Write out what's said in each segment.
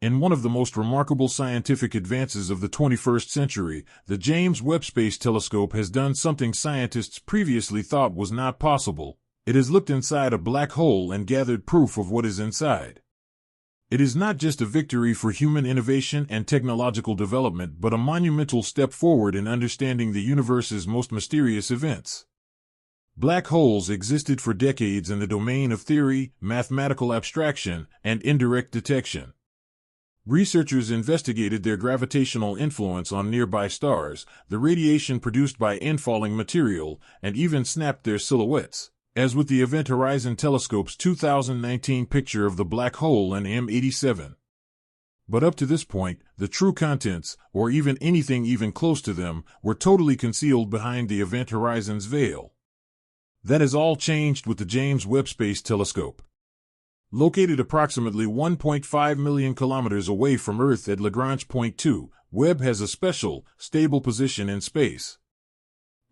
In one of the most remarkable scientific advances of the 21st century, the James Webb Space Telescope has done something scientists previously thought was not possible. It has looked inside a black hole and gathered proof of what is inside. It is not just a victory for human innovation and technological development, but a monumental step forward in understanding the universe's most mysterious events. Black holes existed for decades in the domain of theory, mathematical abstraction, and indirect detection. Researchers investigated their gravitational influence on nearby stars, the radiation produced by infalling material, and even snapped their silhouettes, as with the Event Horizon Telescope's 2019 picture of the black hole in M87. But up to this point, the true contents, or even anything even close to them, were totally concealed behind the Event Horizon's veil. That has all changed with the James Webb Space Telescope. Located approximately 1.5 million kilometers away from Earth at Lagrange Point 2, Webb has a special, stable position in space.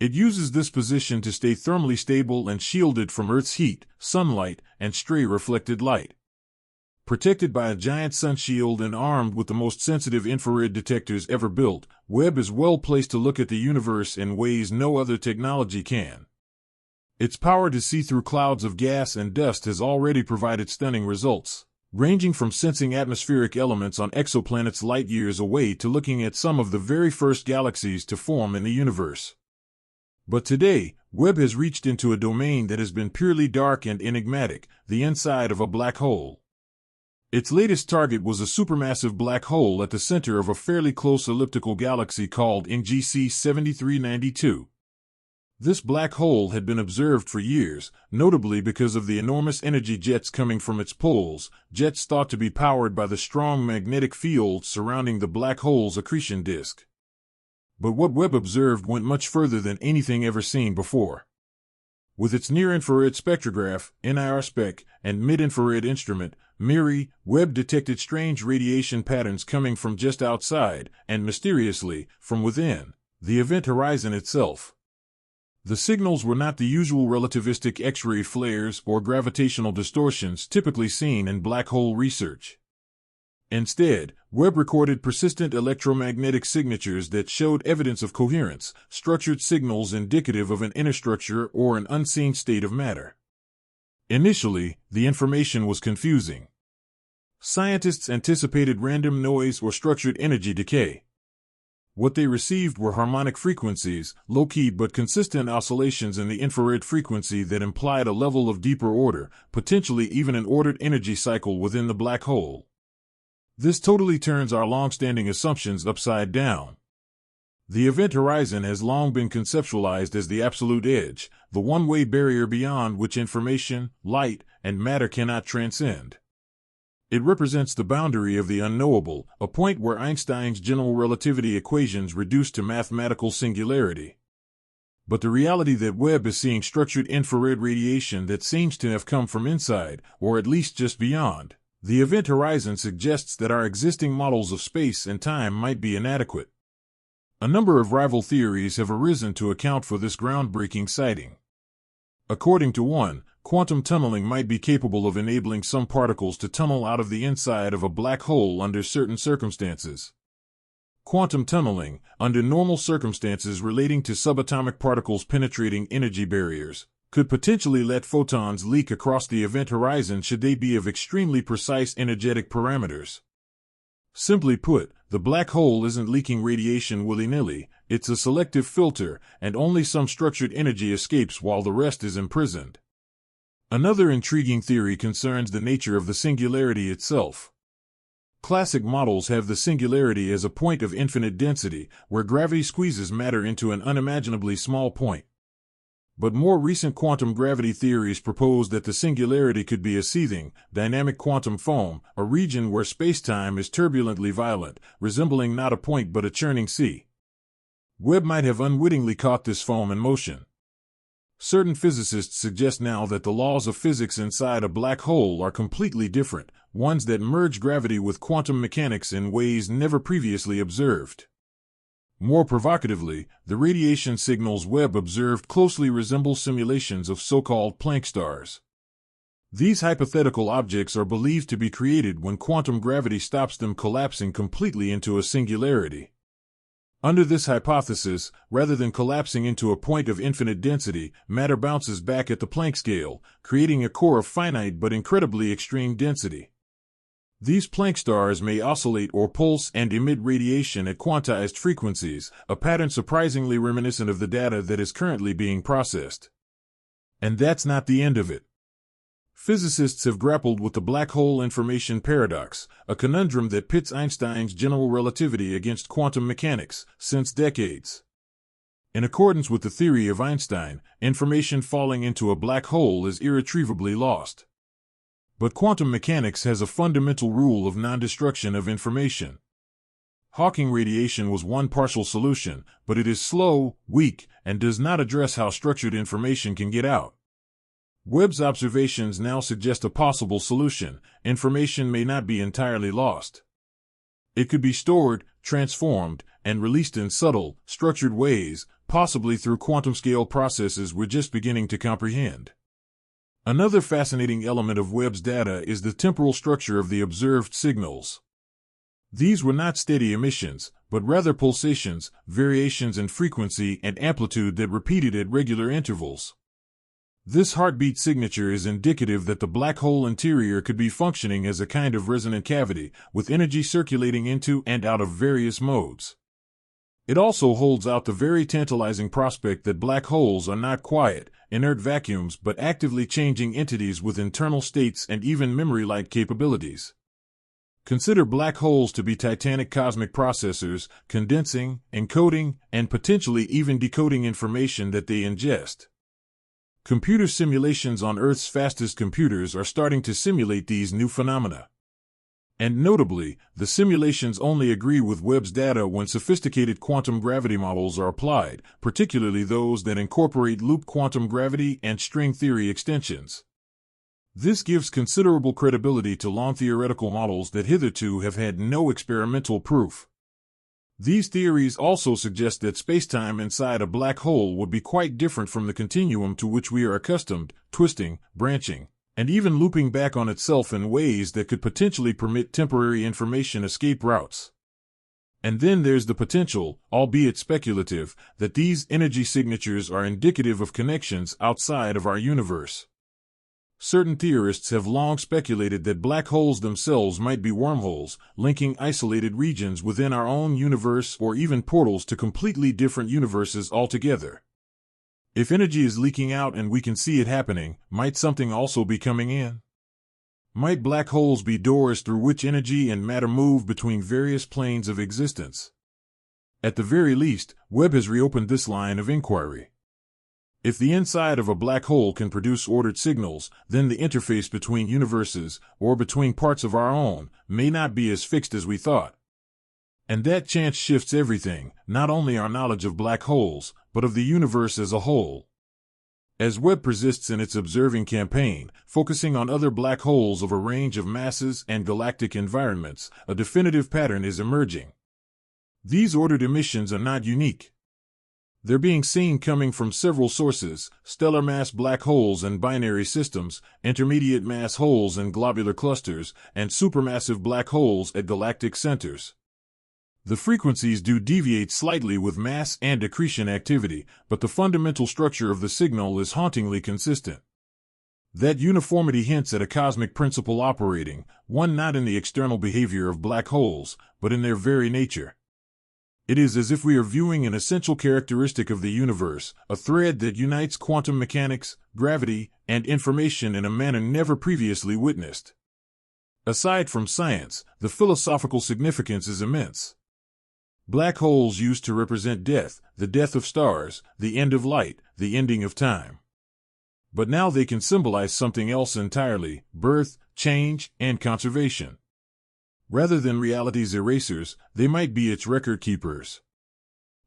It uses this position to stay thermally stable and shielded from Earth's heat, sunlight, and stray reflected light. Protected by a giant sun shield and armed with the most sensitive infrared detectors ever built, Webb is well placed to look at the universe in ways no other technology can. Its power to see through clouds of gas and dust has already provided stunning results, ranging from sensing atmospheric elements on exoplanets light years away to looking at some of the very first galaxies to form in the universe. But today, Webb has reached into a domain that has been purely dark and enigmatic, the inside of a black hole. Its latest target was a supermassive black hole at the center of a fairly close elliptical galaxy called NGC 7392. This black hole had been observed for years, notably because of the enormous energy jets coming from its poles, jets thought to be powered by the strong magnetic field surrounding the black hole's accretion disk. But what Webb observed went much further than anything ever seen before. With its near-infrared spectrograph, NIR-SPEC, and mid-infrared instrument, MIRI, Webb detected strange radiation patterns coming from just outside, and mysteriously, from within, the event horizon itself. The signals were not the usual relativistic X-ray flares or gravitational distortions typically seen in black hole research. Instead, Webb recorded persistent electromagnetic signatures that showed evidence of coherence, structured signals indicative of an inner structure or an unseen state of matter. Initially, the information was confusing. Scientists anticipated random noise or structured energy decay. What they received were harmonic frequencies, low-key but consistent oscillations in the infrared frequency that implied a level of deeper order, potentially even an ordered energy cycle within the black hole. This totally turns our long-standing assumptions upside down. The event horizon has long been conceptualized as the absolute edge, the one-way barrier beyond which information, light, and matter cannot transcend. It represents the boundary of the unknowable, a point where Einstein's general relativity equations reduce to mathematical singularity. But the reality that Webb is seeing structured infrared radiation that seems to have come from inside, or at least just beyond, the event horizon suggests that our existing models of space and time might be inadequate. A number of rival theories have arisen to account for this groundbreaking sighting. According to one, quantum tunneling might be capable of enabling some particles to tunnel out of the inside of a black hole under certain circumstances. Quantum tunneling, under normal circumstances relating to subatomic particles penetrating energy barriers, could potentially let photons leak across the event horizon should they be of extremely precise energetic parameters. Simply put, the black hole isn't leaking radiation willy-nilly, it's a selective filter, and only some structured energy escapes while the rest is imprisoned. Another intriguing theory concerns the nature of the singularity itself. Classic models have the singularity as a point of infinite density, where gravity squeezes matter into an unimaginably small point. But more recent quantum gravity theories propose that the singularity could be a seething, dynamic quantum foam, a region where spacetime is turbulently violent, resembling not a point but a churning sea. Webb might have unwittingly caught this foam in motion. Certain physicists suggest now that the laws of physics inside a black hole are completely different, ones that merge gravity with quantum mechanics in ways never previously observed. More provocatively, the radiation signals Webb observed closely resemble simulations of so-called Planck stars. These hypothetical objects are believed to be created when quantum gravity stops them collapsing completely into a singularity. Under this hypothesis, rather than collapsing into a point of infinite density, matter bounces back at the Planck scale, creating a core of finite but incredibly extreme density. These Planck stars may oscillate or pulse and emit radiation at quantized frequencies, a pattern surprisingly reminiscent of the data that is currently being processed. And that's not the end of it. Physicists have grappled with the black hole information paradox, a conundrum that pits Einstein's general relativity against quantum mechanics, since decades. In accordance with the theory of Einstein, information falling into a black hole is irretrievably lost. But quantum mechanics has a fundamental rule of non-destruction of information. Hawking radiation was one partial solution, but it is slow, weak, and does not address how structured information can get out. Webb's observations now suggest a possible solution. Information may not be entirely lost. It could be stored, transformed, and released in subtle, structured ways, possibly through quantum-scale processes we're just beginning to comprehend. Another fascinating element of Webb's data is the temporal structure of the observed signals. These were not steady emissions, but rather pulsations, variations in frequency and amplitude that repeated at regular intervals. This heartbeat signature is indicative that the black hole interior could be functioning as a kind of resonant cavity, with energy circulating into and out of various modes. It also holds out the very tantalizing prospect that black holes are not quiet, inert vacuums but actively changing entities with internal states and even memory-like capabilities. Consider black holes to be titanic cosmic processors, condensing, encoding, and potentially even decoding information that they ingest. Computer simulations on Earth's fastest computers are starting to simulate these new phenomena. And notably, the simulations only agree with Webb's data when sophisticated quantum gravity models are applied, particularly those that incorporate loop quantum gravity and string theory extensions. This gives considerable credibility to long theoretical models that hitherto have had no experimental proof. These theories also suggest that spacetime inside a black hole would be quite different from the continuum to which we are accustomed, twisting, branching, and even looping back on itself in ways that could potentially permit temporary information escape routes. And then there's the potential, albeit speculative, that these energy signatures are indicative of connections outside of our universe. Certain theorists have long speculated that black holes themselves might be wormholes, linking isolated regions within our own universe or even portals to completely different universes altogether. If energy is leaking out and we can see it happening, might something also be coming in? Might black holes be doors through which energy and matter move between various planes of existence? At the very least, Webb has reopened this line of inquiry. If the inside of a black hole can produce ordered signals, then the interface between universes, or between parts of our own, may not be as fixed as we thought. And that chance shifts everything, not only our knowledge of black holes, but of the universe as a whole. As Webb persists in its observing campaign, focusing on other black holes of a range of masses and galactic environments, a definitive pattern is emerging. These ordered emissions are not unique. They're being seen coming from several sources: stellar mass black holes and binary systems, intermediate mass holes and globular clusters, and supermassive black holes at galactic centers. The frequencies do deviate slightly with mass and accretion activity, but the fundamental structure of the signal is hauntingly consistent. That uniformity hints at a cosmic principle operating, one not in the external behavior of black holes, but in their very nature. It is as if we are viewing an essential characteristic of the universe, a thread that unites quantum mechanics, gravity, and information in a manner never previously witnessed. Aside from science, the philosophical significance is immense. Black holes used to represent death, the death of stars, the end of light, the ending of time. But now they can symbolize something else entirely: birth, change, and conservation. Rather than reality's erasers, they might be its record keepers.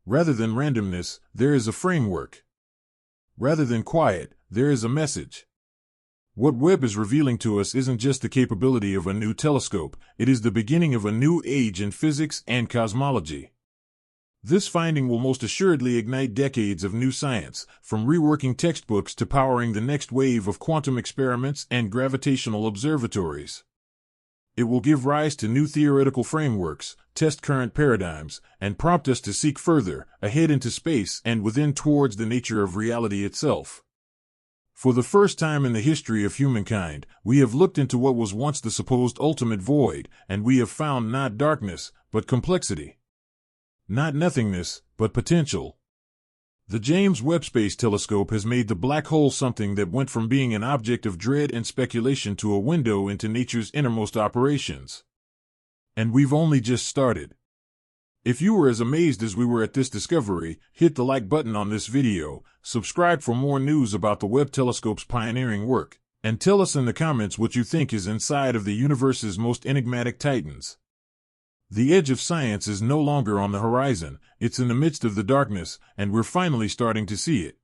Rather than randomness, there is a framework. Rather than quiet, there is a message. What Webb is revealing to us isn't just the capability of a new telescope, it is the beginning of a new age in physics and cosmology. This finding will most assuredly ignite decades of new science, from reworking textbooks to powering the next wave of quantum experiments and gravitational observatories. It will give rise to new theoretical frameworks, test current paradigms, and prompt us to seek further, ahead into space and within towards the nature of reality itself. For the first time in the history of humankind, we have looked into what was once the supposed ultimate void, and we have found not darkness, but complexity. Not nothingness, but potential. The James Webb Space Telescope has made the black hole something that went from being an object of dread and speculation to a window into nature's innermost operations. And we've only just started. If you were as amazed as we were at this discovery, hit the like button on this video, subscribe for more news about the Webb Telescope's pioneering work, and tell us in the comments what you think is inside of the universe's most enigmatic titans. The edge of science is no longer on the horizon, it's in the midst of the darkness, and we're finally starting to see it.